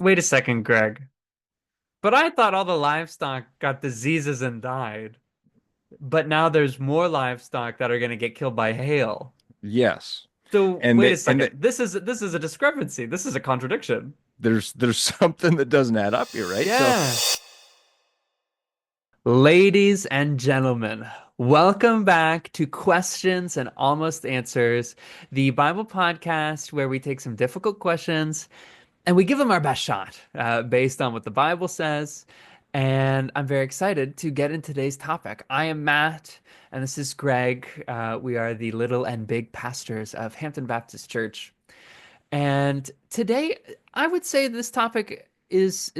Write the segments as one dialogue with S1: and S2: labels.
S1: Wait a second, Greg. But I thought all the livestock got diseases and died. But now there's more livestock that are going to get killed by hail.
S2: Yes.
S1: So
S2: And
S1: wait a
S2: they, and
S1: second.
S2: they,
S1: This is a discrepancy. This is a contradiction.
S2: there's something that doesn't add up here, right? So
S1: Yeah. Ladies and gentlemen, welcome back to Questions and Almost Answers, the Bible podcast where we take some difficult questions and we give them our best shot based on what the Bible says. And I'm very excited to get into today's topic. I am Matt, and this is Greg. We are the little and big pastors of Hampton Baptist Church. And today, I would say this topic is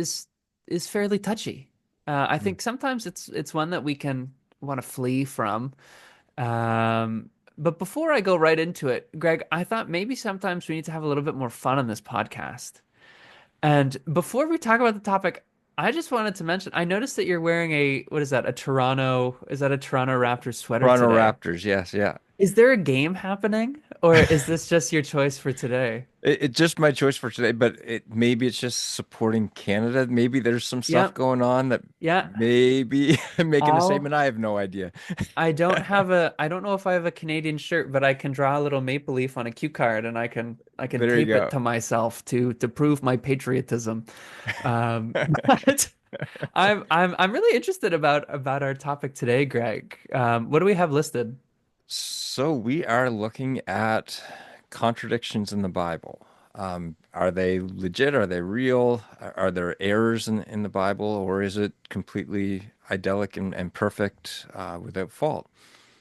S1: fairly touchy. I
S2: mm,
S1: think sometimes it's one that we can want to flee from. Um, but before I go right into it, Greg, I thought maybe sometimes we need to have a little bit more fun on this podcast. And before we talk about the topic, I just wanted to mention, I noticed that you're wearing what is that, is that a Toronto Raptors sweater
S2: Toronto
S1: today?
S2: Raptors, yes, yeah.
S1: Is there a game happening, or is this just your choice for today?
S2: It's just my choice for today, but maybe it's just supporting Canada. Maybe there's some stuff
S1: Yep.
S2: going on that
S1: Yeah.
S2: maybe I'm making a
S1: All
S2: statement. I have no idea.
S1: I don't know if I have a Canadian shirt, but I can draw a little maple leaf on a cue card and I can
S2: There you
S1: tape it
S2: go.
S1: to myself to prove my patriotism. But I'm really interested about our topic today, Greg. What do we have listed?
S2: So we are looking at contradictions in the Bible. Are they legit? Are they real? Are there errors in the Bible, or is it completely idyllic and perfect without fault?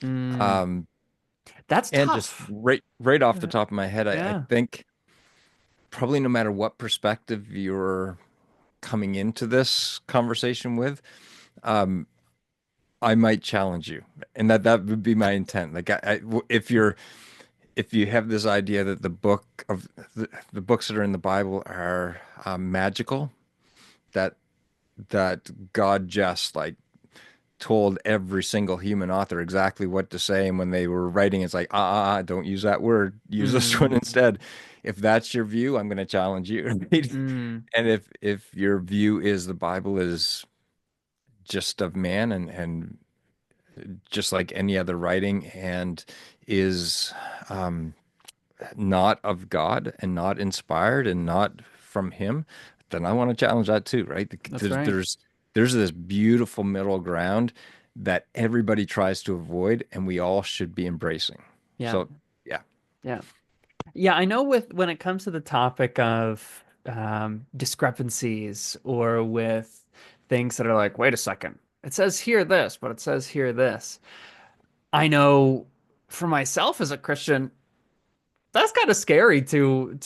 S1: Mm,
S2: Um,
S1: that's
S2: and just
S1: tough.
S2: right off the top of my head, I
S1: Yeah.
S2: think probably no matter what perspective you're coming into this conversation with, um, I might challenge you, and that would be my intent. If you have this idea that the books that are in the Bible are magical, that God just like told every single human author exactly what to say, and when they were writing, it's like don't use that word, use this one
S1: Mm,
S2: instead. If that's your view, I'm going to challenge you. Right?
S1: mm,
S2: And if your view is the Bible is just of man and just like any other writing and is um, not of God and not inspired and not from Him, then I want to challenge that too, right?
S1: that's right.
S2: There's this beautiful middle ground that everybody tries to avoid, and we all should be embracing.
S1: Yeah.
S2: So, yeah.
S1: Yeah. Yeah, I know with when it comes to the topic of discrepancies or with things that are like, wait a second, it says here this, but it says here this. I know for myself as a Christian, that's kind of scary to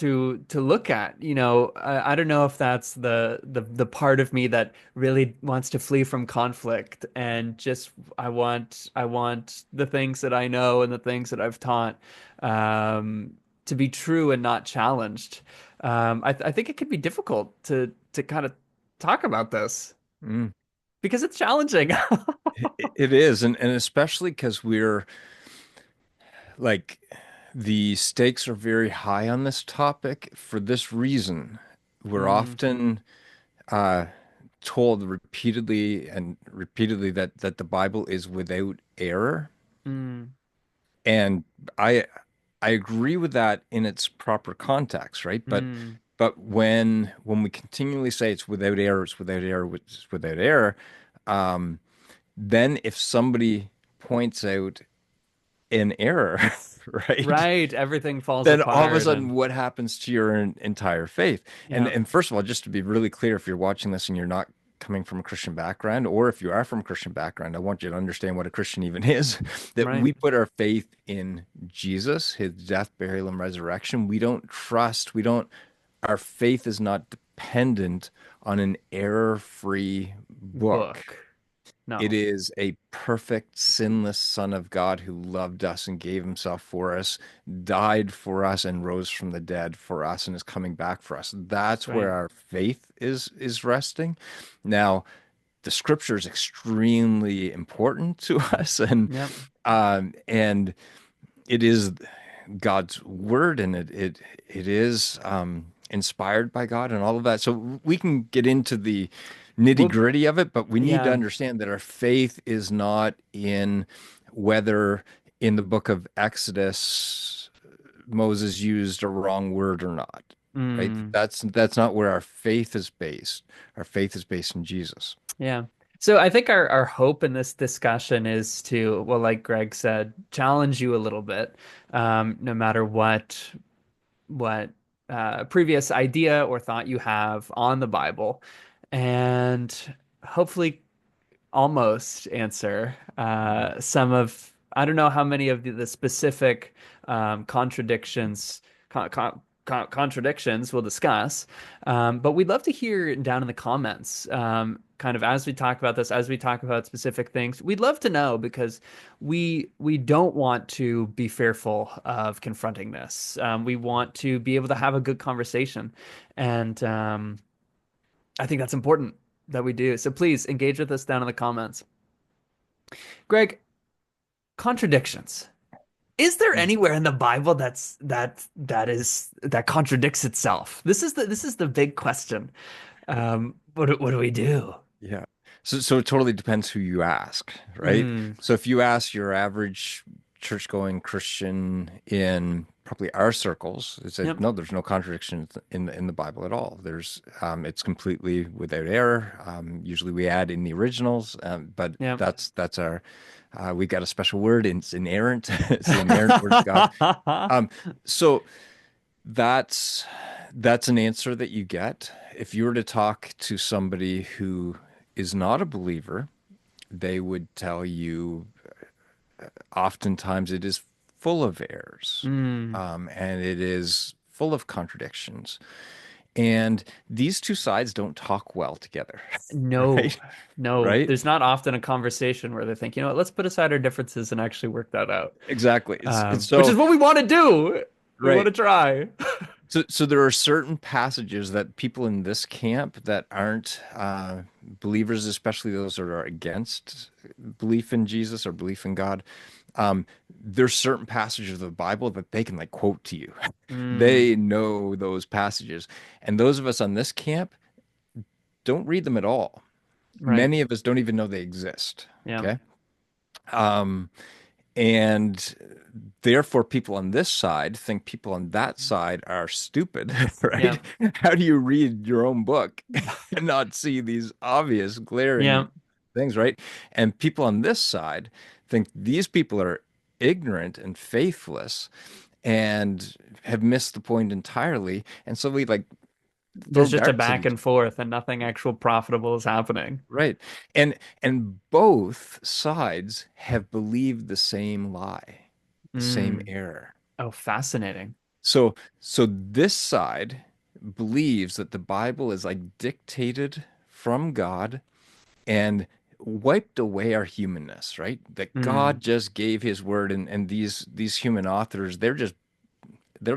S1: look at. I don't know if that's the part of me that really wants to flee from conflict and just I want the things that I know and the things that I've taught to be true and not challenged. I think it could be difficult to kind of talk about this
S2: Mm.
S1: because it's challenging.
S2: It is, and especially because we're like the stakes are very high on this topic for this reason. We're
S1: Mm,
S2: often uh, told repeatedly and repeatedly that the Bible is without error,
S1: mm,
S2: and I I agree with that in its proper context, right?
S1: mm.
S2: But when we continually say it's without error, it's without error, it's without error, um, then if somebody points out an error, right?
S1: Right, everything falls
S2: Then all of a
S1: apart
S2: sudden,
S1: and
S2: what happens to your entire faith? And
S1: yeah,
S2: first of all, just to be really clear, if you're watching this and you're not coming from a Christian background, or if you are from a Christian background, I want you to understand what a Christian even is, that
S1: right.
S2: we put our faith in Jesus, his death, burial, and resurrection. We don't, our faith is not dependent on an error-free book.
S1: Book.
S2: It
S1: No.
S2: is a perfect, sinless Son of God who loved us and gave himself for us, died for us, and rose from the dead for us, and is coming back for us.
S1: That's
S2: That's where
S1: right.
S2: our faith is resting. Now, the scripture is extremely important to us,
S1: Yep.
S2: and it is God's word, and it is inspired by God and all of that. So we can get into the nitty
S1: Well,
S2: gritty of it, but we need to
S1: yeah.
S2: understand that our faith is not in whether in the book of Exodus Moses used a wrong word or not. Right?
S1: Mm,
S2: That's not where our faith is based. Our faith is based in Jesus.
S1: yeah. So I think our hope in this discussion is to, well, like Greg said, challenge you a little bit, no matter what previous idea or thought you have on the Bible, and hopefully almost answer some of, I don't know how many of the specific contradictions contradictions we'll discuss, but we'd love to hear down in the comments, kind of as we talk about this, as we talk about specific things. We'd love to know because we don't want to be fearful of confronting this. We want to be able to have a good conversation, and I think that's important that we do. So please engage with us down in the comments. Greg, contradictions. Is there anywhere in the Bible that contradicts itself? This is the big question. What do we do?
S2: Yeah. So it totally depends who you ask, right?
S1: Mm,
S2: So if you ask your average church-going Christian in probably our circles, it said,
S1: yep,
S2: no, there's no contradictions in the Bible at all. There's it's completely without error. Usually we add in the originals, but
S1: yep.
S2: that's our we got a special word. It's inerrant. It's the inerrant word of God. Um, so that's that's an answer that you get. If you were to talk to somebody who is not a believer, they would tell you oftentimes it is full of errors,
S1: Mm,
S2: and it is full of contradictions. And these two sides don't talk well together,
S1: no,
S2: right?
S1: no.
S2: Right?
S1: There's not often a conversation where they think, you know what, let's put aside our differences and actually work that out.
S2: Exactly. It's
S1: Which is
S2: so
S1: what we want to do. We want
S2: right.
S1: to try.
S2: So there are certain passages that people in this camp that aren't believers, especially those that are against belief in Jesus or belief in God, there's certain passages of the Bible that they can like quote to you.
S1: Mm,
S2: They know those passages. And those of us on this camp don't read them at all.
S1: right.
S2: Many of us don't even know they exist.
S1: Yeah.
S2: Okay. Um, and therefore, people on this side think people on that side are stupid,
S1: Yeah.
S2: right? How do you read your own book and not see these obvious,
S1: Yeah.
S2: glaring things, right? And people on this side think these people are ignorant and faithless and have missed the point entirely. And so we like throw
S1: There's just a
S2: darts at
S1: back
S2: each
S1: and forth and nothing actual profitable is happening.
S2: right. And both sides have believed the same lie, the same
S1: Mm.
S2: error.
S1: Oh, fascinating.
S2: So this side believes that the Bible is like dictated from God and wiped away our humanness, right? That
S1: Mm.
S2: God just gave his word and these human authors, they're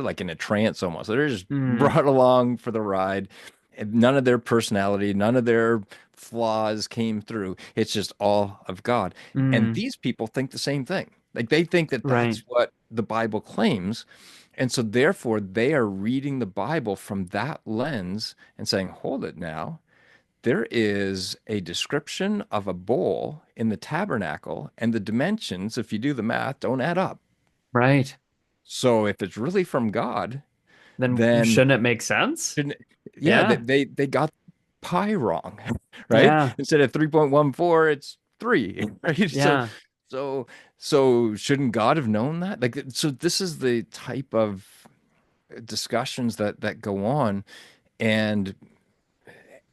S2: like in a trance almost. They're just
S1: Mm.
S2: brought along for the ride. And none of their personality, none of their flaws came through. It's just all of God. And
S1: Mm.
S2: these people think the same thing. Like they think that
S1: Right.
S2: that's what the Bible claims. And so therefore they are reading the Bible from that lens and saying, hold it now. There is a description of a bowl in the tabernacle, and the dimensions, if you do the math, don't add up.
S1: Right.
S2: So if it's really from God,
S1: Then
S2: then
S1: shouldn't it make sense?
S2: shouldn't yeah,
S1: Yeah.
S2: they got pi wrong, right?
S1: Yeah.
S2: Instead of 3.14, it's 3, right?
S1: Yeah.
S2: So so shouldn't God have known that? Like so this is the type of discussions that go on and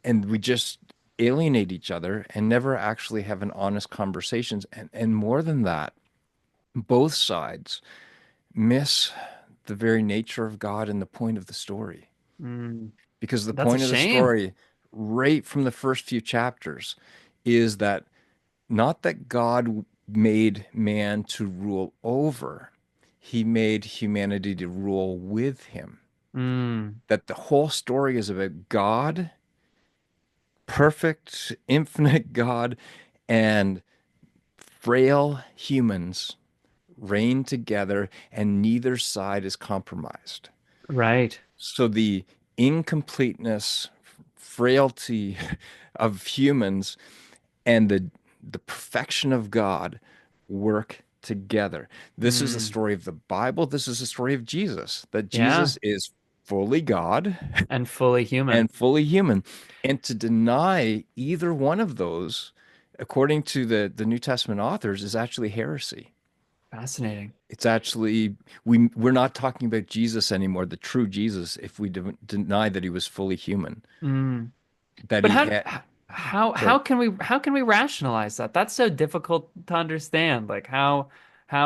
S2: we just alienate each other and never actually have an honest conversations and more than that, both sides miss the very nature of God and the point of the story.
S1: Mm.
S2: Because the
S1: That's a
S2: point of the
S1: shame.
S2: story, right from the first few chapters, is that not that God made man to rule over, he made humanity to rule with him.
S1: Mm.
S2: That the whole story is about God, perfect, infinite God, and frail humans reign together, and neither side is compromised.
S1: Right.
S2: So the incompleteness, frailty of humans, and the perfection of God work together. This is a
S1: Mm,
S2: story of the Bible. This is a story of Jesus, that
S1: yeah.
S2: Jesus is fully God
S1: And fully human.
S2: and fully human. And to deny either one of those, according to the New Testament authors, is actually heresy.
S1: Fascinating.
S2: It's actually we're not talking about Jesus anymore, the true Jesus, if we deny that he was fully human.
S1: Mm.
S2: That
S1: But
S2: he had,
S1: how
S2: sorry,
S1: can we rationalize that? That's so difficult to understand. Like how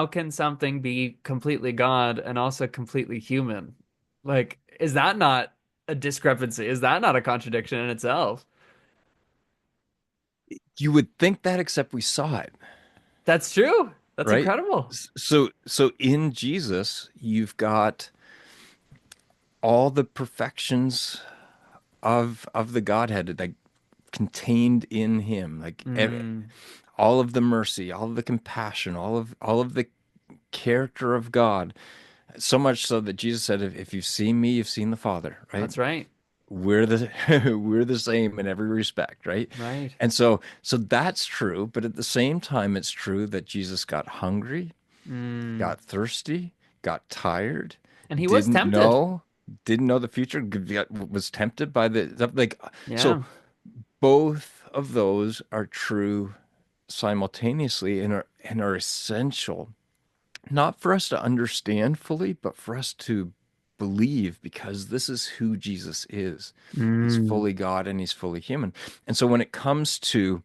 S1: can something be completely God and also completely human? Like, is that not a discrepancy? Is that not a contradiction in itself?
S2: you would think that, except we saw it,
S1: That's true. That's
S2: right?
S1: incredible.
S2: So in Jesus, you've got all the perfections of the Godhead, like contained in him, like
S1: Mm,
S2: all of the mercy, all of the compassion, all of the character of God. So much so that Jesus said, if you've seen me, you've seen the Father, right?
S1: that's right.
S2: We're the we're the same in every respect, right?
S1: Right.
S2: And so that's true, but at the same time, it's true that Jesus got hungry,
S1: Mm.
S2: got thirsty, got tired,
S1: And he was
S2: didn't
S1: tempted.
S2: know, didn't know the future, was tempted by the like. So
S1: Yeah.
S2: both of those are true simultaneously and are essential, not for us to understand fully, but for us to believe, because this is who Jesus is. He's
S1: Mm.
S2: fully God and he's fully human. And so when it comes to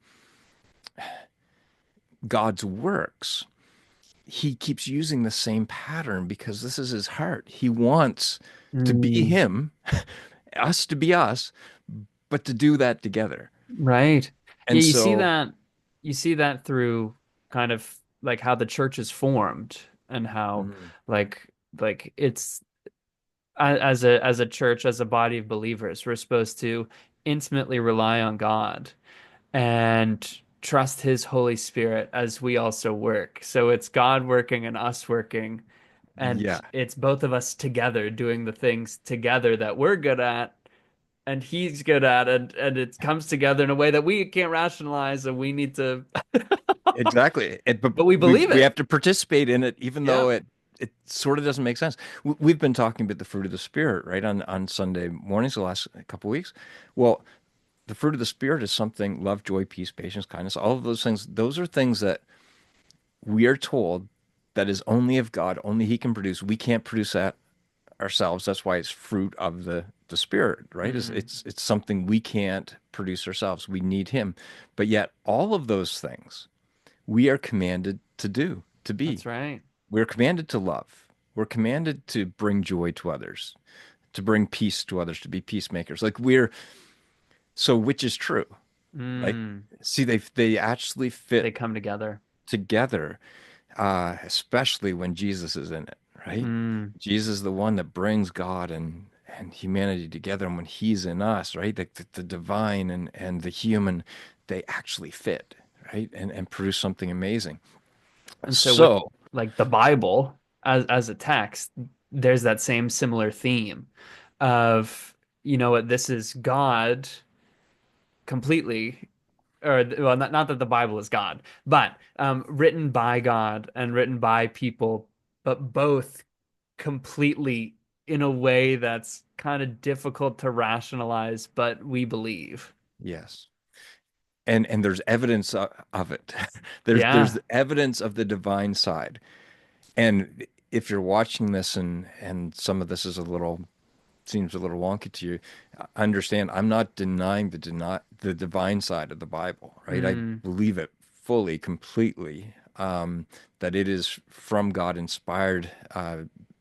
S2: God's works, he keeps using the same pattern because this is his heart. He wants to be
S1: Mm.
S2: him, us to be us, but to do that together.
S1: Right. Yeah,
S2: And so,
S1: you see that through kind of like how the church is formed and how
S2: mm,
S1: like it's as a church, as a body of believers, we're supposed to intimately rely on God and trust his Holy Spirit as we also work. So it's God working and us working, and
S2: yeah,
S1: it's both of us together doing the things together that we're good at and he's good at, and it comes together in a way that we can't rationalize, and we need to
S2: exactly. But
S1: but we believe
S2: we
S1: it.
S2: have to participate in it, even
S1: Yeah.
S2: though it sort of doesn't make sense. We've been talking about the fruit of the spirit, right, on Sunday mornings the last couple of weeks. Well, the fruit of the spirit is something: love, joy, peace, patience, kindness. All of those things. Those are things that we are told that is only of God. Only He can produce. We can't produce that ourselves. That's why it's fruit of the spirit, right?
S1: Mm,
S2: It's something we can't produce ourselves. We need Him. But yet, all of those things we are commanded to do, to be.
S1: that's right.
S2: We're commanded to love. We're commanded to bring joy to others, to bring peace to others, to be peacemakers. Like we're so, which is true. Like,
S1: Mm,
S2: see, they actually
S1: they
S2: fit
S1: come together.
S2: together, especially when Jesus is in it, right?
S1: Mm.
S2: Jesus is the one that brings God and humanity together, and when He's in us, right, the divine and the human, they actually fit, right, and produce something amazing.
S1: And so with
S2: So,
S1: like the Bible as a text, there's that same similar theme of, you know what, this is God completely, or well, not that the Bible is God, but written by God and written by people, but both completely in a way that's kind of difficult to rationalize, but we believe.
S2: yes. And there's evidence of it. There's
S1: Yeah.
S2: evidence of the divine side. And if you're watching this and some of this is a little seems a little wonky to you, understand I'm not denying the divine side of the Bible, right? I
S1: Mm.
S2: believe it fully, completely, that it is from God, inspired,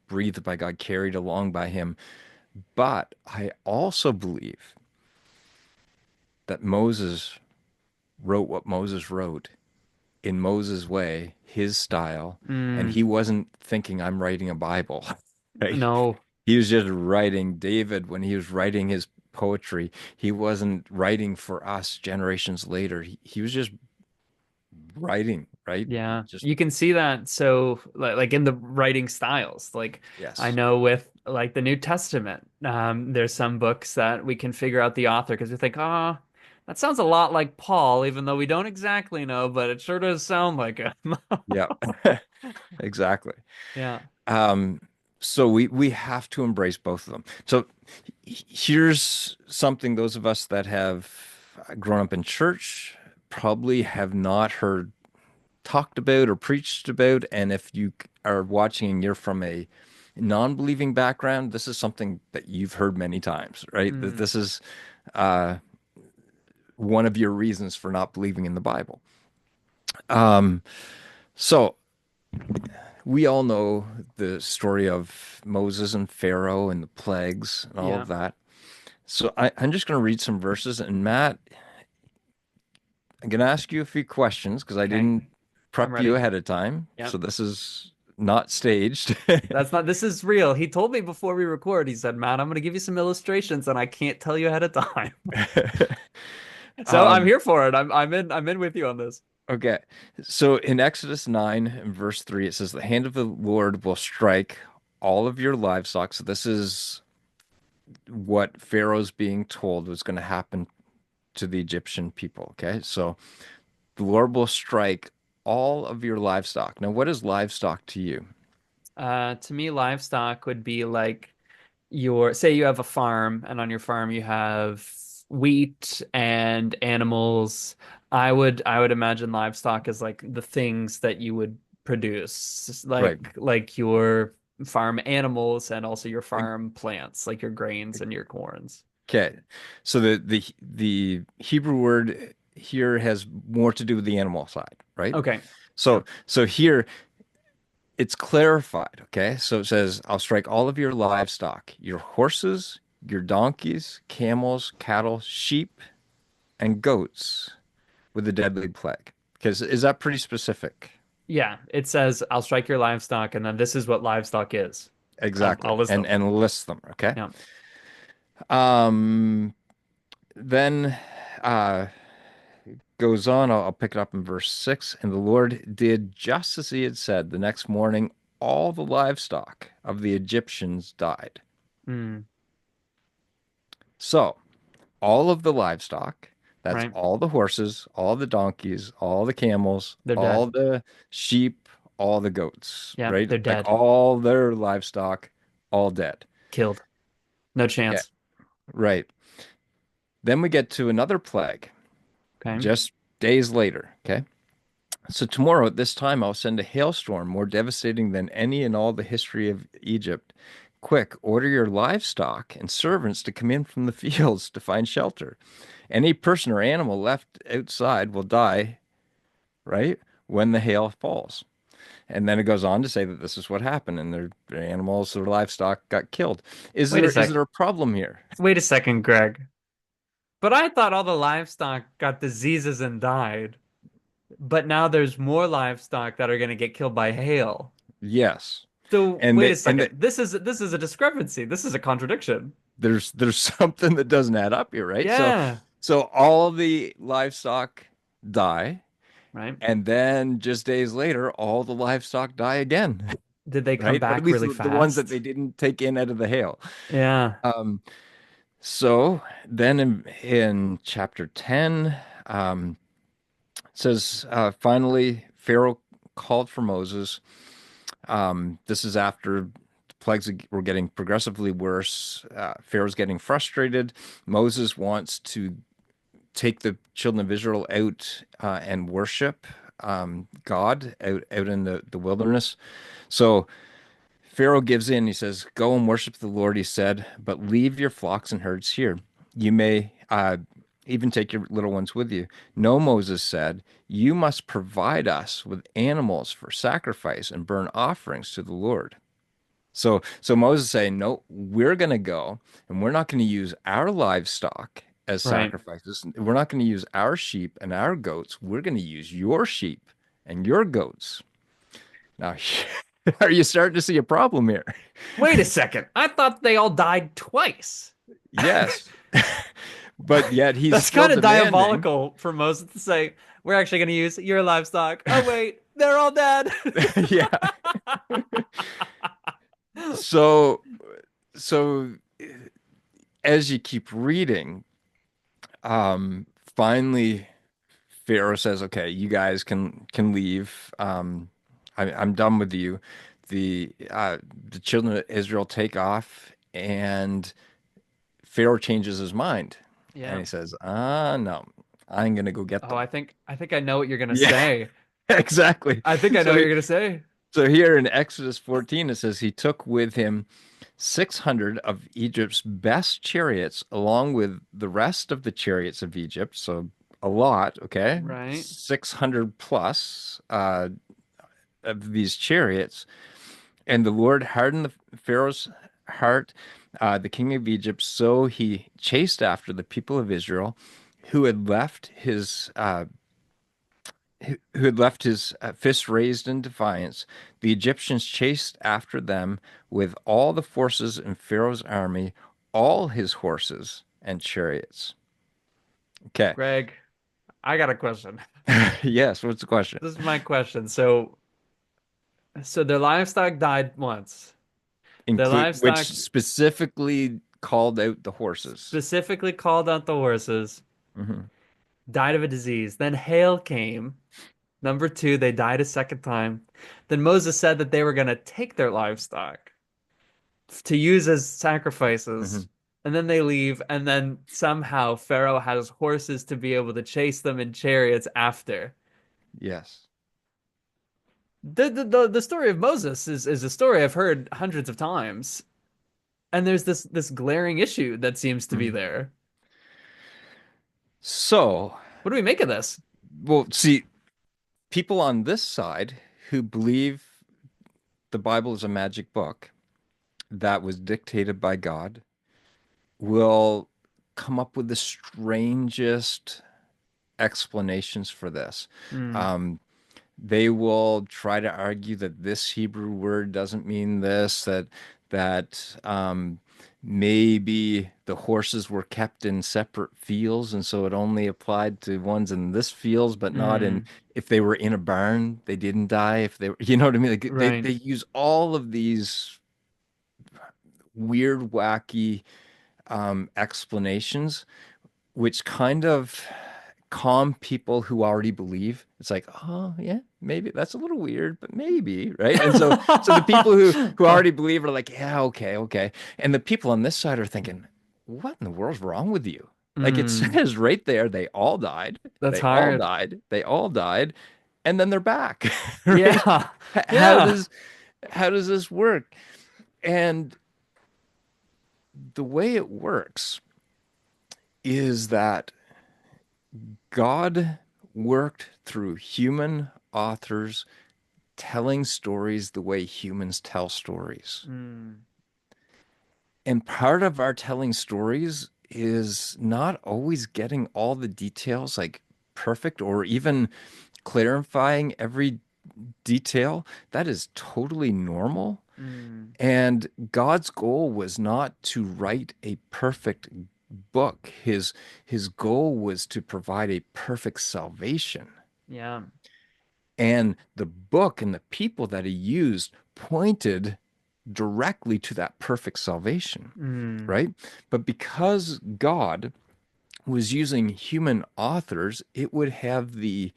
S2: breathed by God, carried along by Him. But I also believe that Moses wrote what Moses wrote in Moses' way, his style, and
S1: Mm.
S2: he wasn't thinking I'm writing a Bible, right?
S1: No.
S2: He was just writing. David, when he was writing his poetry, he wasn't writing for us generations later. He was just writing, right?
S1: Yeah,
S2: Just
S1: you can see that. So, like in the writing styles, like I
S2: yes.
S1: know with like the New Testament. There's some books that we can figure out the author because we think, oh, that sounds a lot like Paul, even though we don't exactly know, but it sure does sound like him.
S2: Yeah, exactly.
S1: Yeah.
S2: Um, so we have to embrace both of them. So here's something those of us that have grown up in church probably have not heard talked about or preached about. And if you are watching and you're from a non-believing background, this is something that you've heard many times, right? That
S1: Mm,
S2: this is uh, one of your reasons for not believing in the Bible. Um, so we all know the story of Moses and Pharaoh and the plagues and all
S1: yeah.
S2: of that. So I'm just going to read some verses. And Matt, I'm going to ask you a few questions because I
S1: Okay.
S2: didn't
S1: I'm
S2: prep you
S1: ready.
S2: ahead of time.
S1: Yeah.
S2: So this is not staged.
S1: That's not, this is real. He told me before we record, he said, Matt, I'm going to give you some illustrations and I can't tell you ahead of time. So I'm
S2: Um,
S1: here for it. I'm in with you on this.
S2: okay. So in Exodus 9 and verse 3, it says, the hand of the Lord will strike all of your livestock. So this is what Pharaoh's being told was going to happen to the Egyptian people. Okay. So the Lord will strike all of your livestock. Now, what is livestock to you?
S1: To me, livestock would be like your, say you have a farm and on your farm you have wheat and animals. I would imagine livestock as like the things that you would produce,
S2: Right.
S1: like your farm animals and also your farm plants, like your grains and your corns.
S2: Okay. So the Hebrew word here has more to do with the animal side, right?
S1: Okay.
S2: So
S1: Yep.
S2: so here it's clarified, okay? So it says, I'll strike all of your livestock, your horses, your donkeys, camels, cattle, sheep, and goats with a deadly plague. Because is that pretty specific?
S1: Yeah. It says I'll strike your livestock, and then this is what livestock is. I'll
S2: Exactly.
S1: list
S2: And
S1: them.
S2: list them, okay?
S1: Yeah.
S2: Um then uh goes on, I'll pick it up in verse 6. And the Lord did just as he had said. The next morning, all the livestock of the Egyptians died.
S1: Mm,
S2: So, all of the livestock, that's
S1: right.
S2: all the horses, all the donkeys, all the camels,
S1: They're
S2: all
S1: dead.
S2: the sheep, all the goats,
S1: Yeah.
S2: right?
S1: They're
S2: Like
S1: dead.
S2: all their livestock, all dead.
S1: Killed. No
S2: Okay,
S1: chance.
S2: right. Then we get to another plague
S1: Okay.
S2: just days later. Okay. So tomorrow at this time, I'll send a hailstorm more devastating than any in all the history of Egypt. Quick, order your livestock and servants to come in from the fields to find shelter. Any person or animal left outside will die, right, when the hail falls. And then it goes on to say that this is what happened, and their animals, their livestock got killed.
S1: Wait a
S2: Is
S1: sec.
S2: there a problem here?
S1: Wait a second, Greg. But I thought all the livestock got diseases and died. But now there's more livestock that are going to get killed by hail.
S2: Yes.
S1: So
S2: And
S1: wait a
S2: they and
S1: second. This is a discrepancy. This is a contradiction.
S2: there's something that doesn't add up here, right? So
S1: Yeah.
S2: so all the livestock die,
S1: Right.
S2: and then just days later, all the livestock die again,
S1: Did they come
S2: right? But at
S1: back
S2: least
S1: really
S2: the ones that they
S1: fast?
S2: didn't take in out of the hail.
S1: Yeah.
S2: Um, so then in chapter 10, it says, finally, Pharaoh called for Moses. This is after the plagues were getting progressively worse. Pharaoh's getting frustrated. Moses wants to take the children of Israel out and worship God out in the wilderness. So Pharaoh gives in. He says, go and worship the Lord, he said, but leave your flocks and herds here. You may even take your little ones with you. No, Moses said, you must provide us with animals for sacrifice and burn offerings to the Lord. So Moses is saying, no, we're going to go and we're not going to use our livestock as
S1: Right.
S2: sacrifices. We're not going to use our sheep and our goats. We're going to use your sheep and your goats. Now, are you starting to see a problem here?
S1: Wait a second. I thought they all died twice.
S2: Yes. But yet he's
S1: That's
S2: still
S1: kind of
S2: demanding.
S1: diabolical for Moses to say, we're actually going to use your livestock. Oh, wait, they're all dead.
S2: Yeah. So so as you keep reading, finally Pharaoh says, "Okay, you guys can leave. I'm done with you." The children of Israel take off, and Pharaoh changes his mind, and
S1: Yeah.
S2: he says, "Ah, no, I'm gonna go get
S1: Oh,
S2: them."
S1: I think I know what you're gonna
S2: Yeah,
S1: say.
S2: exactly.
S1: I think I know what
S2: So
S1: you're gonna say.
S2: so here in Exodus 14, it says he took with him 600 of Egypt's best chariots, along with the rest of the chariots of Egypt. So a lot, okay?
S1: Right.
S2: 600 plus of these chariots. And the Lord hardened the Pharaoh's heart, the king of Egypt, so he chased after the people of Israel who had left his fist raised in defiance. The Egyptians chased after them with all the forces in Pharaoh's army, all his horses and chariots. Okay.
S1: Greg, I got a question.
S2: Yes, what's the question?
S1: This is my question. So their livestock died once. Their
S2: Include which
S1: livestock
S2: specifically called out the horses.
S1: specifically called out the horses,
S2: Hmm.
S1: died of a disease. Then hail came. Number two, they died a second time. Then Moses said that they were going to take their livestock to use as
S2: Hmm.
S1: sacrifices. And then they leave, and then somehow Pharaoh has horses to be able to chase them in chariots after.
S2: Yes.
S1: The story of Moses is a story I've heard hundreds of times. And there's this glaring issue that seems to be
S2: Mhm.
S1: there.
S2: So,
S1: What do we make of this?
S2: well, see, people on this side who believe the Bible is a magic book that was dictated by God will come up with the strangest explanations for this.
S1: Hmm.
S2: Um, they will try to argue that this Hebrew word doesn't mean this, that maybe the horses were kept in separate fields, and so it only applied to ones in this fields, but not in
S1: Hmm.
S2: if they were in a barn, they didn't die. If they were, you know what I mean? Like they
S1: Right.
S2: use all of these weird, wacky explanations, which kind of calm people who already believe. It's like, oh yeah, maybe that's a little weird, but maybe, right? And so the people who already believe are like, yeah, okay, okay. And the people on this side are thinking, what in the world's wrong with you? Like it
S1: Hmm.
S2: says right there, they all died,
S1: That's
S2: they all
S1: hard.
S2: died, they all died, and then they're back, right?
S1: Yeah.
S2: How
S1: Yeah.
S2: does this work? And the way it works is that God worked through human authors telling stories the way humans tell stories.
S1: Hmm.
S2: And part of our telling stories is not always getting all the details like perfect or even clarifying every detail. That is totally normal.
S1: Hmm.
S2: And God's goal was not to write a perfect book. His goal was to provide a perfect salvation.
S1: Yeah.
S2: And the book and the people that he used pointed directly to that perfect salvation,
S1: Hmm.
S2: right? But because God was using human authors, it would have the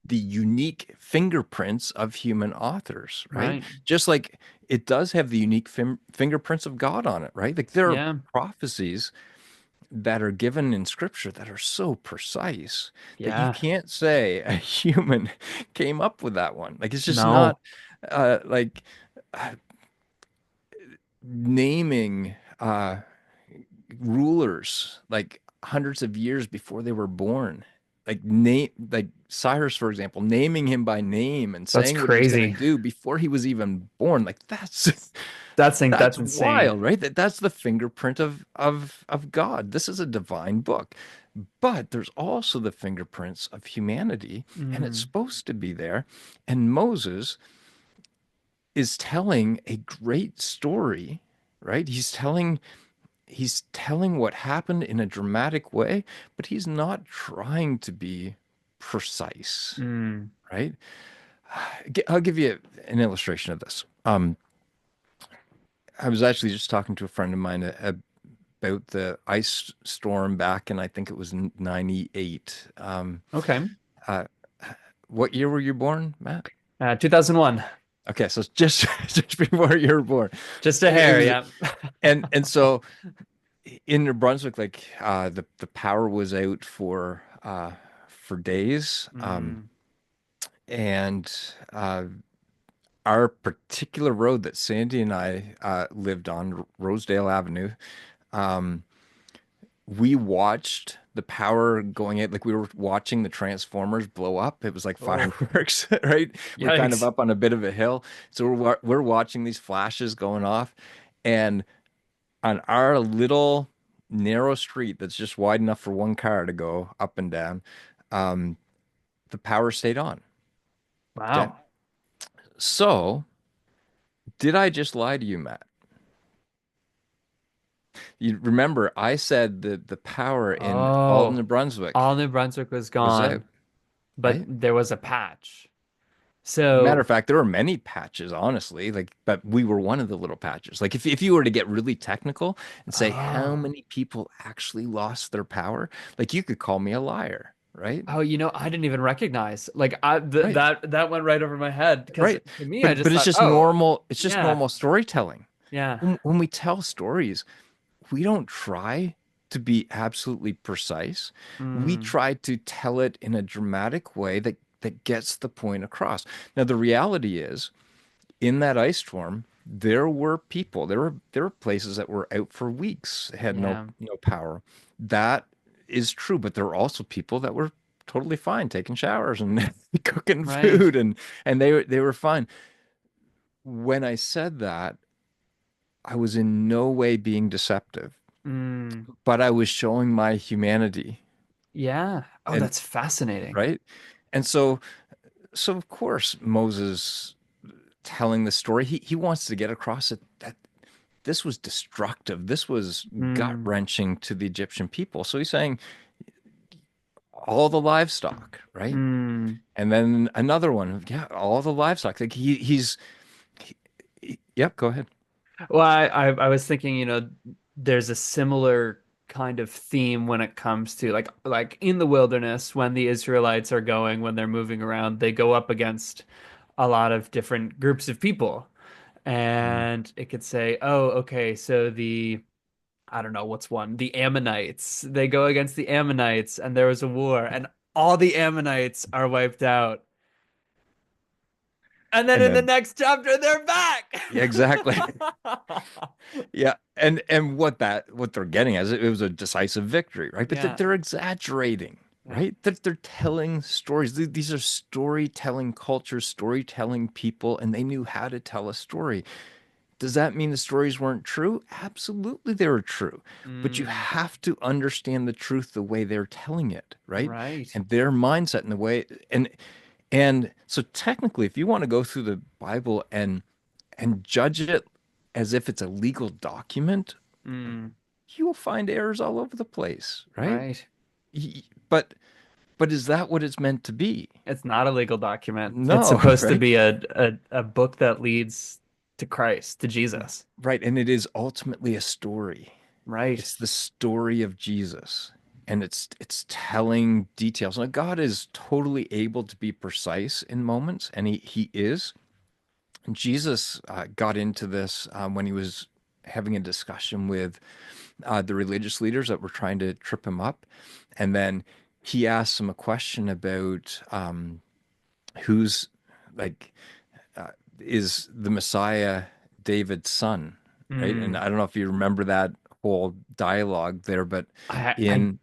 S2: unique fingerprints of human authors, right?
S1: Right.
S2: Just like it does have the unique fingerprints of God on it, right? Like there are
S1: Yeah.
S2: prophecies that are given in scripture that are so precise that you
S1: Yeah.
S2: can't say a human came up with that one. Like it's just not
S1: No.
S2: like uh, naming rulers like hundreds of years before they were born. Like Cyrus, for example, naming him by name and
S1: That's
S2: saying what he was going to
S1: crazy.
S2: do before he was even born. Like that's
S1: That's
S2: that's
S1: insane.
S2: wild, right? That's the fingerprint of God. This is a divine book. But there's also the fingerprints of humanity, and it's
S1: Hmm.
S2: supposed to be there. And Moses is telling a great story, right? He's telling what happened in a dramatic way, but he's not trying to be precise,
S1: Hmm.
S2: right? I'll give you an illustration of this. I was actually just talking to a friend of mine about the ice storm back in, I think it was 98.
S1: Okay.
S2: Uh, what year were you born, Matt?
S1: 2001.
S2: Okay, so it's just just before you were born.
S1: Just a
S2: It
S1: hair,
S2: was,
S1: yeah.
S2: and so in New Brunswick, like the power was out for days,
S1: Mm.
S2: and our particular road that Sandy and I lived on, Rosedale Avenue, um, we watched the power going out, like we were watching the transformers blow up. It was like
S1: Oh,
S2: fireworks, right? We're kind of
S1: yikes.
S2: up on a bit of a hill, so we're watching these flashes going off, and on our little narrow street that's just wide enough for one car to go up and down, um, the power stayed on. Okay,
S1: Wow.
S2: so did I just lie to you, Matt? You remember I said that the power in all
S1: Oh,
S2: New Brunswick
S1: all New Brunswick was
S2: was out,
S1: gone, but
S2: right?
S1: there was a patch.
S2: Matter
S1: So,
S2: of fact, there were many patches, honestly, like, but we were one of the little patches. Like, if you were to get really technical and say how
S1: oh,
S2: many people actually lost their power, like, you could call me a liar, right?
S1: oh, I didn't even recognize. Like
S2: Right,
S1: that went right over my head because
S2: right.
S1: to me, I
S2: But
S1: just
S2: it's
S1: thought,
S2: just
S1: oh,
S2: normal. It's just
S1: yeah,
S2: normal storytelling.
S1: yeah,
S2: When we tell stories, we don't try to be absolutely precise. We
S1: mm,
S2: try to tell it in a dramatic way that gets the point across. Now, the reality is, in that ice storm, there were people, there were places that were out for weeks, had
S1: yeah,
S2: no power. That is true, but there were also people that were totally fine taking showers and cooking
S1: right,
S2: food, and they were fine. When I said that, I was in no way being deceptive,
S1: mm,
S2: but I was showing my humanity.
S1: yeah. Oh,
S2: And
S1: that's fascinating.
S2: right? And so of course Moses telling the story, he wants to get across it that this was destructive. This was
S1: Mm,
S2: gut-wrenching to the Egyptian people. So he's saying all the livestock, right?
S1: mm.
S2: And then another one, yeah, all the livestock. Like yep, go ahead.
S1: Well, I was thinking, there's a similar kind of theme when it comes to like in the wilderness when the Israelites are going, when they're moving around, they go up against a lot of different groups of people.
S2: Mm.
S1: And it could say, oh, okay, so I don't know what's one, the Ammonites, they go against the Ammonites and there was a war and all the Ammonites are wiped out. And then
S2: And
S1: in the
S2: then
S1: next chapter, they're back.
S2: yeah, exactly. Yeah, and what they're getting as it was a decisive victory, right? But
S1: Yeah,
S2: they're exaggerating,
S1: yeah,
S2: right? They're telling stories. These are storytelling cultures, storytelling people, and they knew how to tell a story. Does that mean the stories weren't true? Absolutely, they were true. But you
S1: mm,
S2: have to understand the truth the way they're telling it, right?
S1: right.
S2: And their mindset and the way and so technically, if you want to go through the Bible and judge it as if it's a legal document,
S1: Mm,
S2: you will find errors all over the place, right?
S1: right.
S2: Y- But but is that what it's meant to be?
S1: It's not a legal document. It's
S2: No,
S1: supposed to
S2: right?
S1: be a book that leads to Christ, to Jesus.
S2: Right. And it is ultimately a story.
S1: Right.
S2: It's the story of Jesus. And it's telling details. Now, God is totally able to be precise in moments, and he is. And Jesus got into this when he was having a discussion with the religious leaders that were trying to trip him up. And then he asked them a question about who's like, uh, is the Messiah David's son, right? And
S1: Mm.
S2: I don't know if you remember that whole dialogue there, but
S1: I
S2: in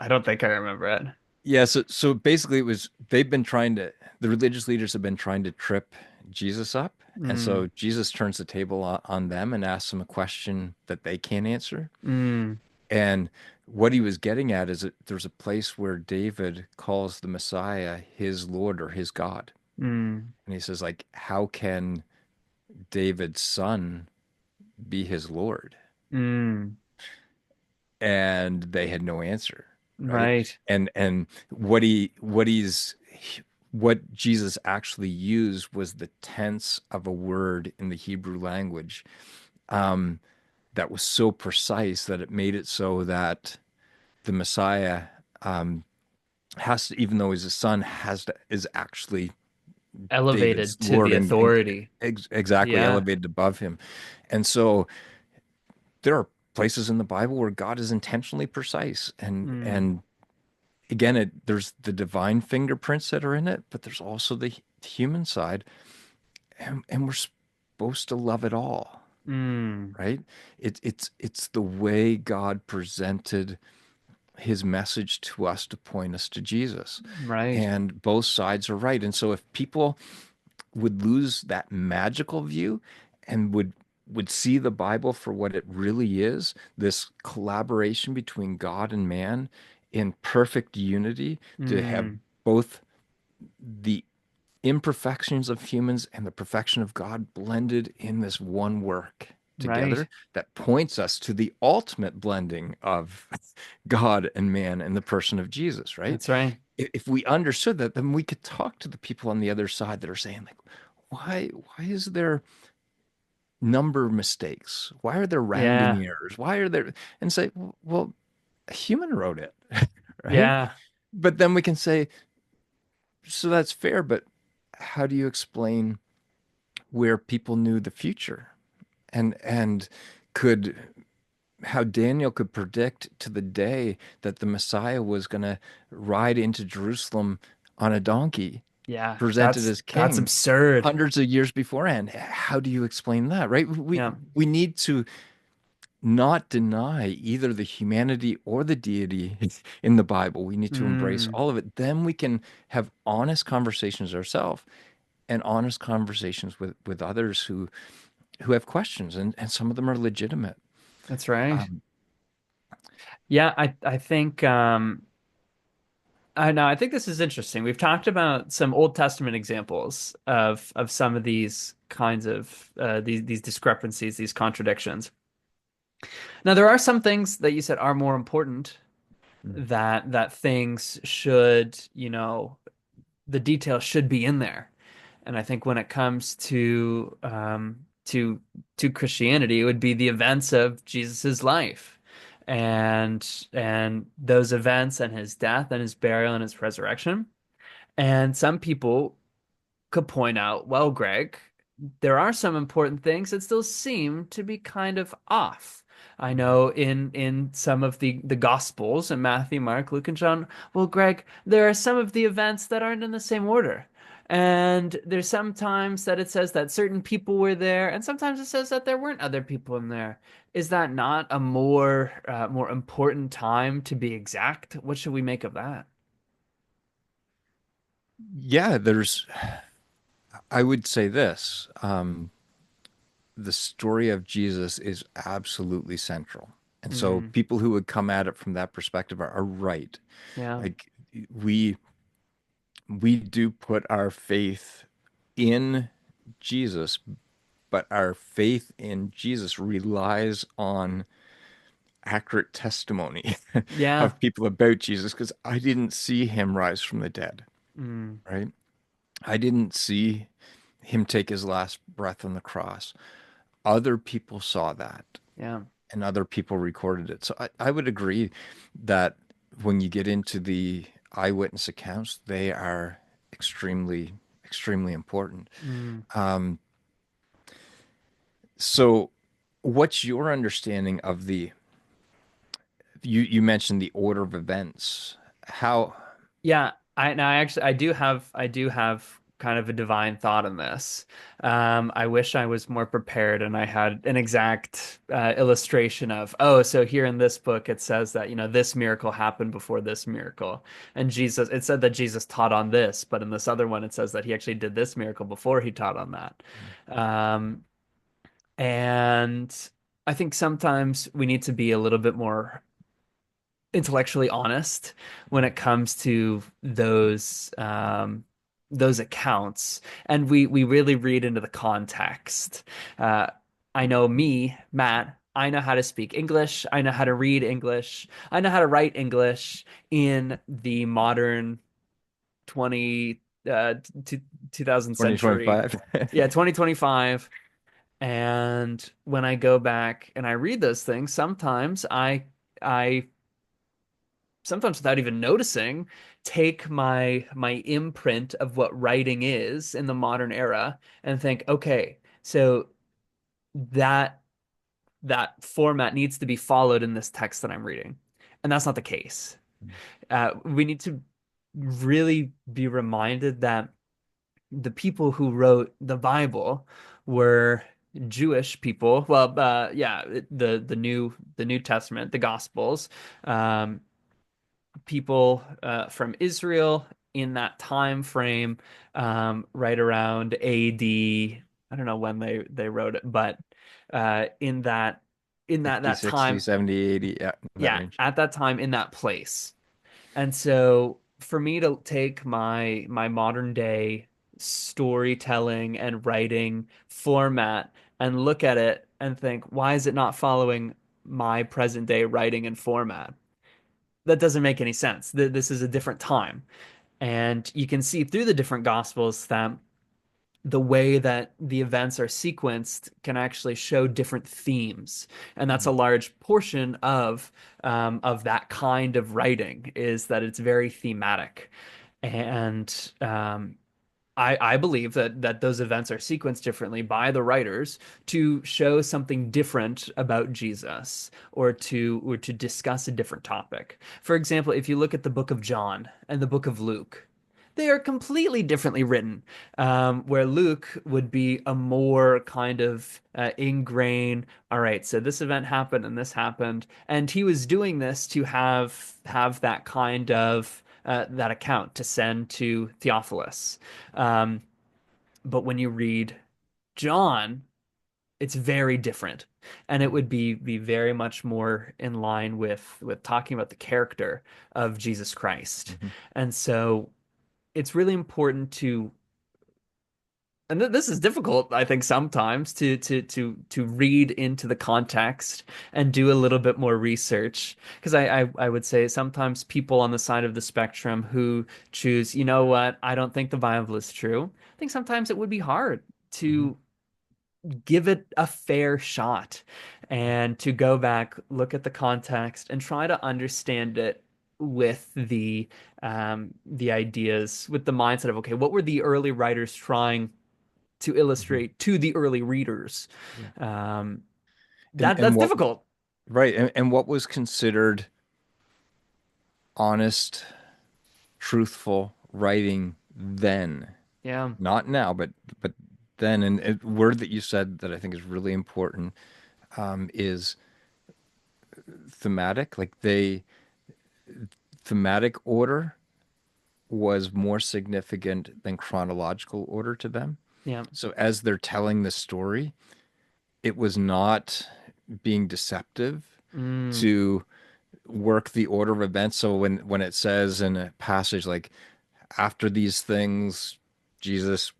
S1: don't think I remember it.
S2: yeah, so basically it was they've been trying to the religious leaders have been trying to trip Jesus up. And
S1: Mm.
S2: so Jesus turns the table on them and asks them a question that they can't answer.
S1: Mm.
S2: And what he was getting at is that there's a place where David calls the Messiah his Lord or his God.
S1: Mm.
S2: And he says, like, how can David's son be his Lord?
S1: Mm.
S2: And they had no answer, right?
S1: Right.
S2: And what he's what Jesus actually used was the tense of a word in the Hebrew language, um, that was so precise that it made it so that the Messiah, um, has to, even though he's a son, is actually David's
S1: Elevated to
S2: Lord
S1: the
S2: and
S1: authority.
S2: exactly
S1: Yeah.
S2: elevated above him. And so there are places in the Bible where God is intentionally precise,
S1: Mm,
S2: and again, there's the divine fingerprints that are in it, but there's also the human side, and we're supposed to love it all,
S1: mm,
S2: right? It's the way God presented his message to us to point us to Jesus.
S1: right.
S2: And both sides are right. And so if people would lose that magical view and would see the Bible for what it really is, this collaboration between God and man in perfect unity, to have
S1: Mm,
S2: both the imperfections of humans and the perfection of God blended in this one work
S1: right.
S2: together that points us to the ultimate blending of God and man in the person of Jesus, right?
S1: That's right.
S2: If we understood that, then we could talk to the people on the other side that are saying, like, why is there number mistakes? Why are there
S1: Yeah.
S2: rounding errors? Why are there, and say, well, a human wrote it, right?
S1: Yeah.
S2: But then we can say, so that's fair, but how do you explain where people knew the future, and could, how Daniel could predict to the day that the Messiah was going to ride into Jerusalem on a donkey,
S1: Yeah.
S2: presented
S1: That's
S2: as
S1: that's
S2: king
S1: absurd.
S2: hundreds of years beforehand. How do you explain that, right? We
S1: Yeah.
S2: we need to not deny either the humanity or the deity in the Bible. We need to embrace
S1: Mm,
S2: all of it. Then we can have honest conversations ourselves and honest conversations with others who have questions, and some of them are legitimate.
S1: that's right.
S2: Um,
S1: Yeah, I think I know I think this is interesting. We've talked about some Old Testament examples of some of these kinds of these discrepancies, these contradictions. Now, there are some things that you said are more important that things should, the details should be in there. And I think when it comes to Christianity, it would be the events of Jesus's life and those events and his death and his burial and his resurrection. And some people could point out, well, Greg, there are some important things that still seem to be kind of off. I know in some of the Gospels in Matthew, Mark, Luke, and John, well, Greg, there are some of the events that aren't in the same order. And there's sometimes that it says that certain people were there, and sometimes it says that there weren't other people in there. Is that not a more important time to be exact? What should we make of that?
S2: yeah, I would say this. The story of Jesus is absolutely central. And so
S1: Mm,
S2: people who would come at it from that perspective are right.
S1: yeah,
S2: Like, we we do put our faith in Jesus, but our faith in Jesus relies on accurate testimony
S1: yeah,
S2: of people about Jesus, because I didn't see him rise from the dead,
S1: mm,
S2: right? I didn't see him take his last breath on the cross. Other people saw that,
S1: yeah.
S2: and other people recorded it. So I would agree that when you get into the eyewitness accounts, they are extremely, extremely important.
S1: Mm.
S2: Um, so what's your understanding of you mentioned the order of events. How,
S1: Yeah, I do have kind of a divine thought in this. I wish I was more prepared and I had an exact illustration of, oh, so here in this book it says that, this miracle happened before this miracle. And it said that Jesus taught on this, but in this other one it says that he actually did this miracle before he taught on that. Um, and I think sometimes we need to be a little bit more intellectually honest when it comes to those accounts, and we really read into the context. Uh, I know me, Matt. I know how to speak English. I know how to read English. I know how to write English in the modern 20 t 2000 century.
S2: 2025.
S1: Yeah, 2025. And when I go back and I read those things, I sometimes without even noticing, take my imprint of what writing is in the modern era and think, okay, so that that format needs to be followed in this text that I'm reading. And that's not the case. We need to really be reminded that the people who wrote the Bible were Jewish people. Well, yeah, the New Testament, the Gospels, um, people from Israel in that time frame, right around AD. I don't know when they wrote it, but in
S2: Fifty,
S1: that
S2: 60,
S1: time,
S2: 70, 80, yeah, in that
S1: yeah,
S2: range.
S1: at that time in that place. And so for me to take my modern day storytelling and writing format and look at it and think, why is it not following my present day writing and format? That doesn't make any sense. This is a different time. And you can see through the different gospels that the way that the events are sequenced can actually show different themes, and that's a
S2: Mhm.
S1: large portion of that kind of writing is that it's very thematic, and I believe that those events are sequenced differently by the writers to show something different about Jesus or to discuss a different topic. For example, if you look at the book of John and the book of Luke, they are completely differently written. Where Luke would be a more kind of ingrained, all right, so this event happened and this happened, and he was doing this to have that kind of that account to send to Theophilus. Um, but when you read John, it's very different, and it would be very much more in line with talking about the character of Jesus Christ.
S2: Mhm.
S1: And so it's really important to, and this is difficult, I think, sometimes to read into the context and do a little bit more research. Because I would say sometimes people on the side of the spectrum who choose, you know what, I don't think the Bible is true. I think sometimes it would be hard
S2: Mhm.
S1: to give it a fair shot and to go back, look at the context, and try to understand it with the ideas, with the mindset of, okay, what were the early writers trying to
S2: Mhm.
S1: illustrate to the early readers.
S2: Yeah.
S1: Um,
S2: And
S1: that's
S2: what,
S1: difficult.
S2: right, and what was considered honest, truthful writing then?
S1: Yeah.
S2: Not now, but then. And a word that you said that I think is really important is thematic. Like thematic order was more significant than chronological order to them.
S1: Yeah.
S2: So as they're telling the story, it was not being deceptive
S1: Mm,
S2: to work the order of events. So when it says in a passage like after these things, Jesus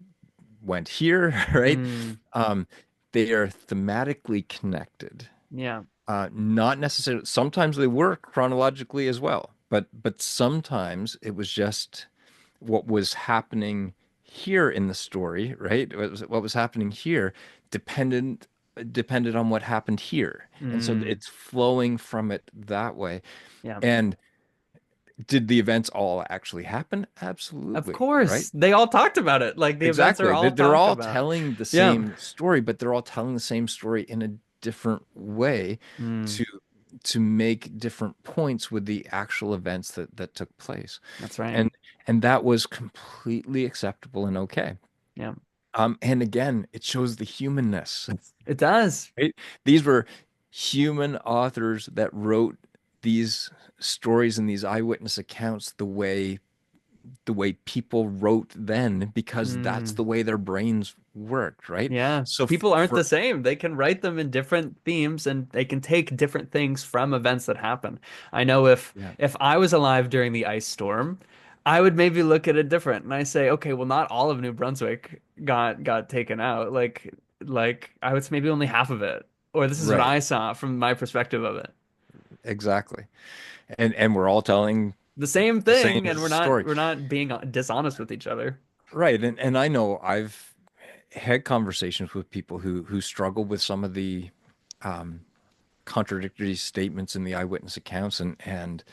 S2: went here, right?
S1: mm,
S2: Um, they are thematically connected.
S1: yeah.
S2: Not necessarily. Sometimes they work chronologically as well, but sometimes it was just what was happening here in the story, right? What was happening here dependent depended on what happened here, and so
S1: Mm,
S2: it's flowing from it that way.
S1: yeah.
S2: And did the events all actually happen?
S1: Of
S2: Absolutely, right?
S1: course. They all talked about it. Like the events are
S2: Exactly.
S1: all
S2: They're
S1: talked
S2: all
S1: about.
S2: telling the
S1: Yeah.
S2: same story, but they're all telling the same story in a different way
S1: Mm,
S2: to to make different points with the actual events that took place.
S1: that's right.
S2: And and that was completely acceptable and okay.
S1: Yeah.
S2: And again, it shows the humanness,
S1: It does.
S2: right? These were human authors that wrote these stories and these eyewitness accounts the way people wrote then because that's
S1: Mm.
S2: the way their brains worked, right?
S1: Yeah,
S2: So
S1: people aren't the
S2: for
S1: same. They can write them in different themes and they can take different things from events that happen. I know
S2: yeah,
S1: if I was alive during the ice storm, I would maybe look at it different and I say, okay, well not all of New Brunswick got taken out. Like I would say maybe only half of it. Or this is what
S2: right,
S1: I saw from my perspective of it.
S2: exactly. And we're all telling
S1: The same
S2: the same
S1: thing, and we're not
S2: story.
S1: we're not being dishonest with each other.
S2: Right. And I know I've had conversations with people who struggle with some of the um, contradictory statements in the eyewitness accounts, and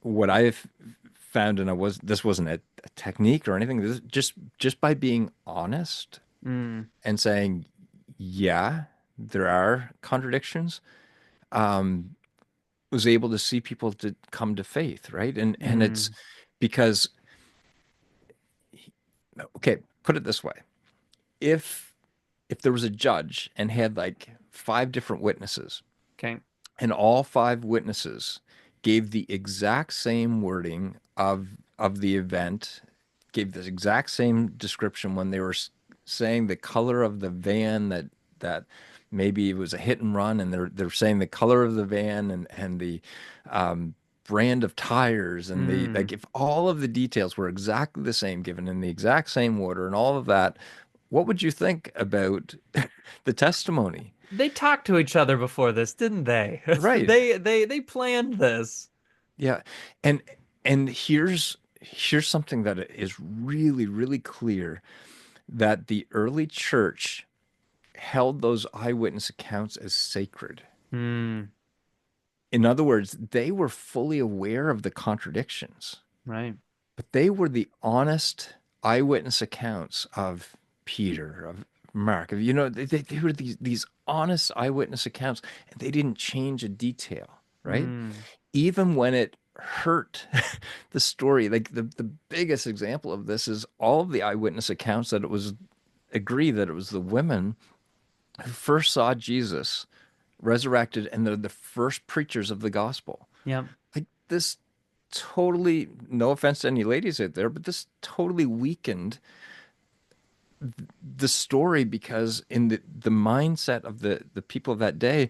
S2: what I've found, and this wasn't a technique or anything, this just by being honest
S1: Mm,
S2: and saying, yeah, there are contradictions, was able to see people to come to faith, right? And it's
S1: mm,
S2: because, okay, put it this way. If if there was a judge and had like five different witnesses,
S1: okay.
S2: and all five witnesses gave the exact same wording of the event, gave the exact same description when they were saying the color of the van that maybe it was a hit and run, and they're saying the color of the van and the um, brand of tires and the
S1: Mm.
S2: like, if all of the details were exactly the same, given in the exact same order and all of that, what would you think about the testimony?
S1: They talked to each other before this, didn't they?
S2: Right.
S1: They planned this.
S2: Yeah. And here's something that is really, really clear, that the early church held those eyewitness accounts as sacred.
S1: Mm,
S2: In other words, they were fully aware of the contradictions,
S1: right.
S2: but they were the honest eyewitness accounts of Peter, of Mark, of, they were these honest eyewitness accounts, and they didn't change a detail, right?
S1: Mm,
S2: Even when it hurt the story. Like the biggest example of this is all of the eyewitness accounts that it was agree that it was the women who first saw Jesus resurrected, and they're the first preachers of the gospel.
S1: yeah.
S2: Like this totally, no offense to any ladies out there, but this totally weakened the story, because in the mindset of the people of that day,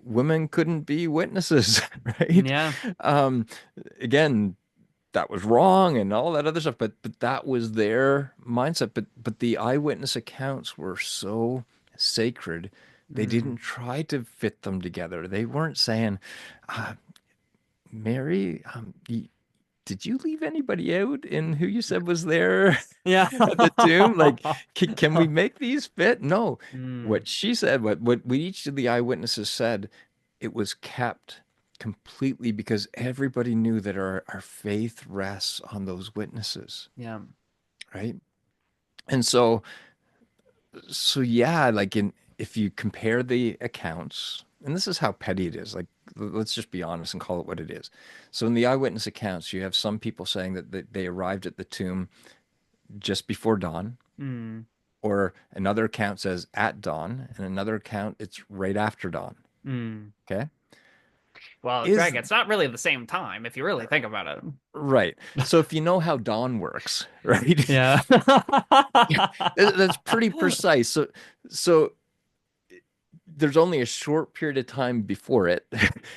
S2: women couldn't be witnesses, right?
S1: Yeah.
S2: Um, Again, that was wrong and all that other stuff, but that was their mindset. But the eyewitness accounts were so sacred, they didn't
S1: Mm.
S2: try to fit them together. They weren't saying, uh, Mary, did you leave anybody out in who you said was there
S1: Yeah.
S2: at the tomb? Like, can we make these fit? No.
S1: Mm,
S2: What she said, what each of the eyewitnesses said, it was kept completely, because everybody knew that our faith rests on those witnesses,
S1: yeah.
S2: right? And so yeah, like in if you compare the accounts, and this is how petty it is, like let's just be honest and call it what it is. So in the eyewitness accounts, you have some people saying that they arrived at the tomb just before dawn,
S1: Mm,
S2: or another account says at dawn, and another account it's right after dawn.
S1: mm.
S2: Okay?
S1: Well, Greg,
S2: Is
S1: it's not really the same time if you really think about it.
S2: right. So if you know how dawn works, right?
S1: Yeah.
S2: That's pretty precise. So there's only a short period of time before it.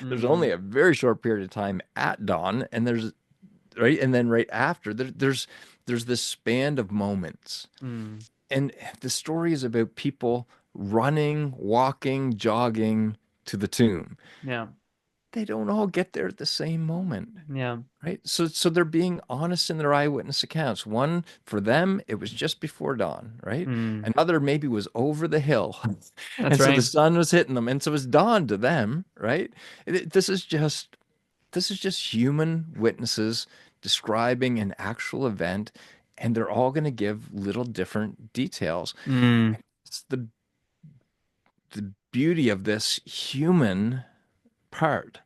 S2: There's only
S1: Mm,
S2: a very short period of time at dawn, and there's right, and then right after there's this span of moments.
S1: mm,
S2: And the story is about people running, walking, jogging to the tomb.
S1: yeah.
S2: They don't all get there at the same moment.
S1: Yeah.
S2: Right. So they're being honest in their eyewitness accounts. One, for them, it was just before dawn, right?
S1: Mm,
S2: Another maybe was over the hill.
S1: that's
S2: And so the
S1: right.
S2: sun was hitting them. And so it's dawn to them, right? This is just human witnesses describing an actual event, and they're all going to give little different details.
S1: Mm,
S2: It's the beauty of this human part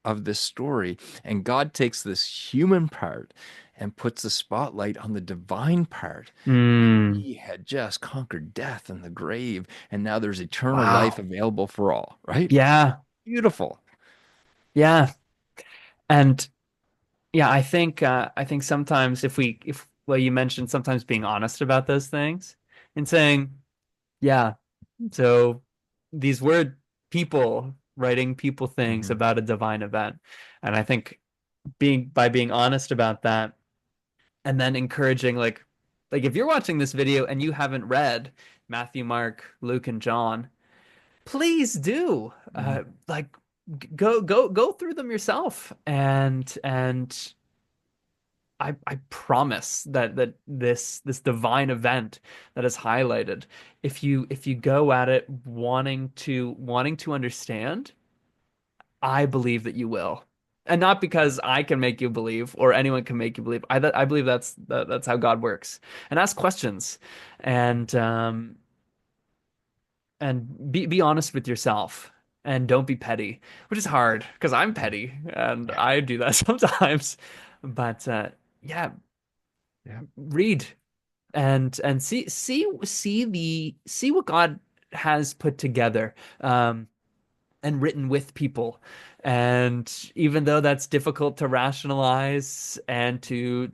S2: of this story. And God takes this human part and puts the spotlight on the divine part.
S1: mm.
S2: He had just conquered death and the grave, and now there's eternal life
S1: Wow.
S2: available for all, right?
S1: Yeah.
S2: Beautiful.
S1: Yeah. And yeah, I think sometimes if well you mentioned sometimes being honest about those things and saying, yeah, so these were people writing people things
S2: Hmm.
S1: about a divine event. And I think being honest about that and then encouraging like if you're watching this video and you haven't read Matthew, Mark, Luke, and John, please do.
S2: Hmm.
S1: Like go through them yourself and I promise that this divine event that is highlighted, if you go at it wanting to understand, I believe that you will. And not because I can make you believe or anyone can make you believe. I believe that's how God works. And ask questions and be honest with yourself and don't be petty, which is hard because I'm petty and I do that sometimes. But yeah,
S2: Yeah.
S1: read and see what God has put together. And written with people. And even though that's difficult to rationalize and to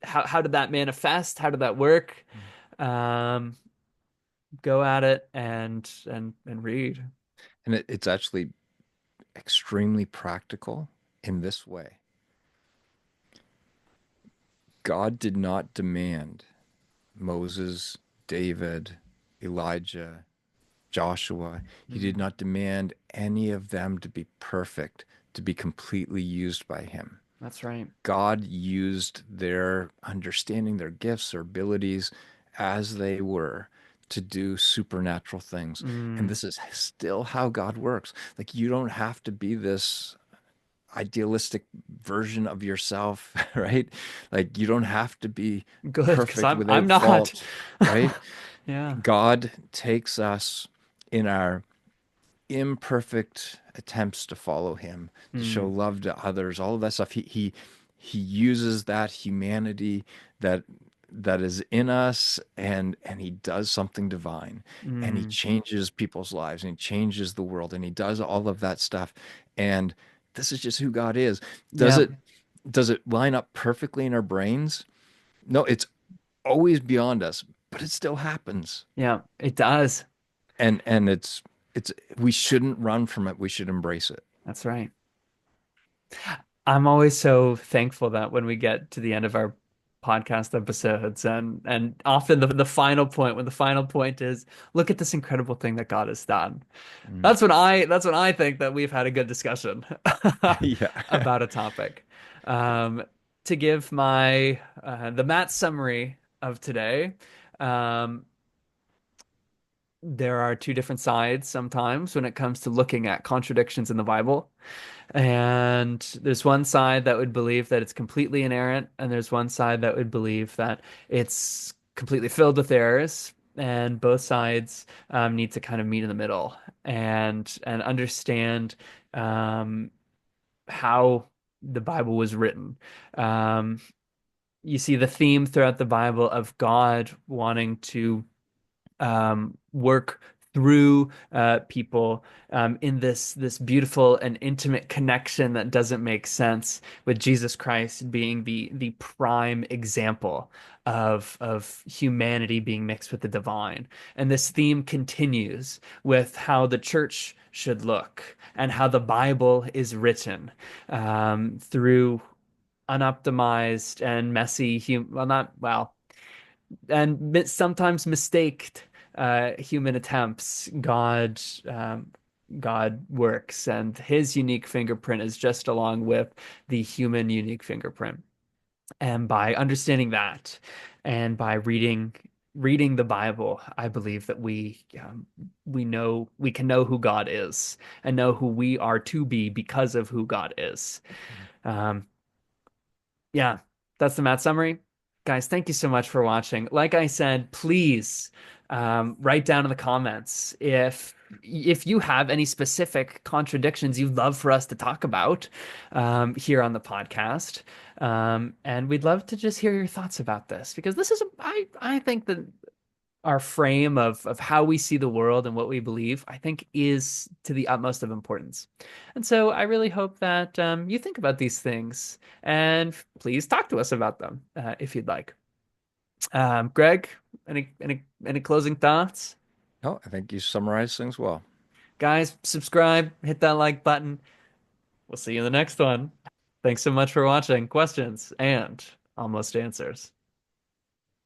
S1: how did that manifest? How did that work? Um, go at it and read.
S2: And it's actually extremely practical in this way. God did not demand Moses, David, Elijah, Joshua. He did
S1: Mm,
S2: not demand any of them to be perfect, to be completely used by him.
S1: that's right.
S2: God used their understanding, their gifts, their abilities as they were to do supernatural things. And
S1: Mm,
S2: this is still how God works. Like, you don't have to be this idealistic version of yourself, right? Like, you don't have to be
S1: good, because
S2: perfect
S1: I'm
S2: without
S1: not.
S2: fault, right?
S1: Yeah.
S2: God takes us in our imperfect attempts to follow him, to show
S1: Mm,
S2: love to others, all of that stuff. He uses that humanity that that is in us, and he does something divine, and he
S1: mm,
S2: changes people's lives, and he changes the world, and he does all of that stuff. And this is just who God is. Does
S1: yeah.
S2: it does it line up perfectly in our brains? No, it's always beyond us, but it still happens.
S1: Yeah. It does.
S2: And it's we shouldn't run from it. We should embrace it.
S1: That's right. I'm always so thankful that when we get to the end of our podcast episodes and often the final point when the final point is look at this incredible thing that God has done.
S2: Mm.
S1: That's when I think that we've had a good discussion
S2: Yeah.
S1: about a topic. Um, to give my the Matt summary of today, um, there are two different sides sometimes when it comes to looking at contradictions in the Bible. And there's one side that would believe that it's completely inerrant, and there's one side that would believe that it's completely filled with errors. And both sides need to kind of meet in the middle and understand um, how the Bible was written. Um, you see the theme throughout the Bible of God wanting to work through people in this beautiful and intimate connection that doesn't make sense, with Jesus Christ being the prime example of humanity being mixed with the divine. And this theme continues with how the church should look and how the Bible is written through unoptimized and messy well not well and sometimes mistaked human attempts, God works, and His unique fingerprint is just along with the human unique fingerprint. And by understanding that, and by reading the Bible, I believe that we can know who God is and know who we are to be because of who God is. Um, yeah, that's the Matt summary. Guys, thank you so much for watching. Like I said, please write down in the comments if you have any specific contradictions you'd love for us to talk about here on the podcast. And we'd love to just hear your thoughts about this because this is, I think that our frame of how we see the world and what we believe, I think is to the utmost of importance. And so I really hope that you think about these things and please talk to us about them if you'd like. Greg, any closing thoughts?
S2: Oh, I think you summarized things well.
S1: Guys, subscribe, hit that like button. We'll see you in the next one. Thanks so much for watching. Questions and almost answers.